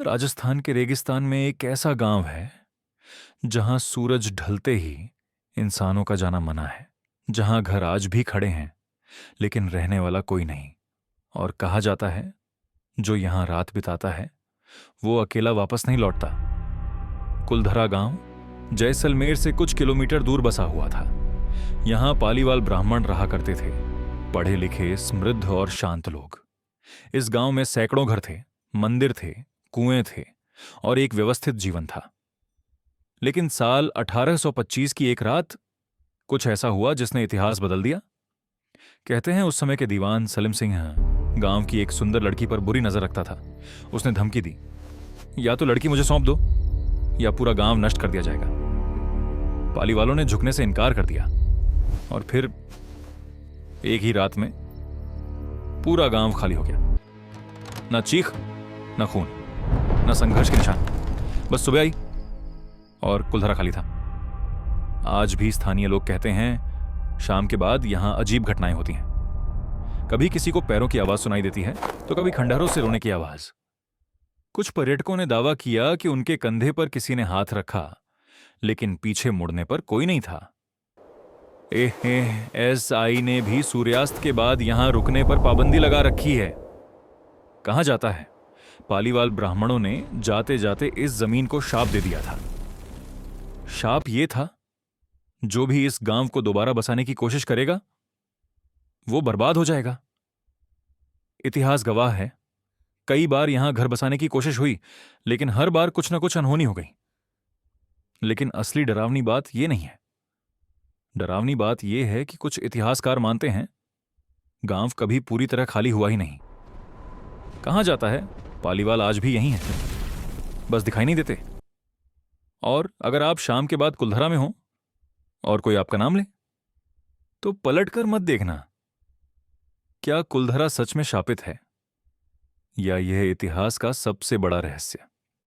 राजस्थान के रेगिस्तान में एक ऐसा गांव है जहां सूरज ढलते ही इंसानों का जाना मना है। जहां घर आज भी खड़े हैं लेकिन रहने वाला कोई नहीं। और कहा जाता है जो यहां रात बिताता है वो अकेला वापस नहीं लौटता। कुलधरा गांव जैसलमेर से कुछ किलोमीटर दूर बसा हुआ था। यहां पालीवाल ब्राह्मण रहा करते थे, पढ़े लिखे, समृद्ध और शांत लोग। इस गांव में सैकड़ों घर थे, मंदिर थे, कुएं थे और एक व्यवस्थित जीवन था। लेकिन साल 1825 की एक रात कुछ ऐसा हुआ जिसने इतिहास बदल दिया। कहते हैं उस समय के दीवान सलीम सिंह गांव की एक सुंदर लड़की पर बुरी नजर रखता था। उसने धमकी दी, या तो लड़की मुझे सौंप दो या पूरा गांव नष्ट कर दिया जाएगा। पाली वालों ने झुकने से इनकार कर दिया और फिर एक ही रात में पूरा गांव खाली हो गया। न चीख, न खून, न संघर्ष के निशान। बस सुबह आई और कुलधरा खाली था। आज भी स्थानीय लोग कहते हैं शाम के बाद यहां अजीब घटनाएं होती हैं। कभी किसी को पैरों की आवाज सुनाई देती है तो कभी खंडहरों से रोने की आवाज। कुछ पर्यटकों ने दावा किया कि उनके कंधे पर किसी ने हाथ रखा, लेकिन पीछे मुड़ने पर कोई नहीं था। एएसआई ने भी सूर्यास्त के बाद यहां रुकने पर पाबंदी लगा रखी है। कहा जाता है पालीवाल ब्राह्मणों ने जाते जाते इस जमीन को शाप दे दिया था। शाप यह था, जो भी इस गांव को दोबारा बसाने की कोशिश करेगा वो बर्बाद हो जाएगा। इतिहास गवाह है, कई बार यहां घर बसाने की कोशिश हुई लेकिन हर बार कुछ ना कुछ अनहोनी हो गई। लेकिन असली डरावनी बात यह नहीं है। डरावनी बात यह है कि कुछ इतिहासकार मानते हैं गांव कभी पूरी तरह खाली हुआ ही नहीं। कहा जाता है पालीवाल आज भी यही हैं, बस दिखाई नहीं देते। और अगर आप शाम के बाद कुलधरा में हो और कोई आपका नाम ले तो पलटकर मत देखना। क्या कुलधरा सच में शापित है या यह इतिहास का सबसे बड़ा रहस्य?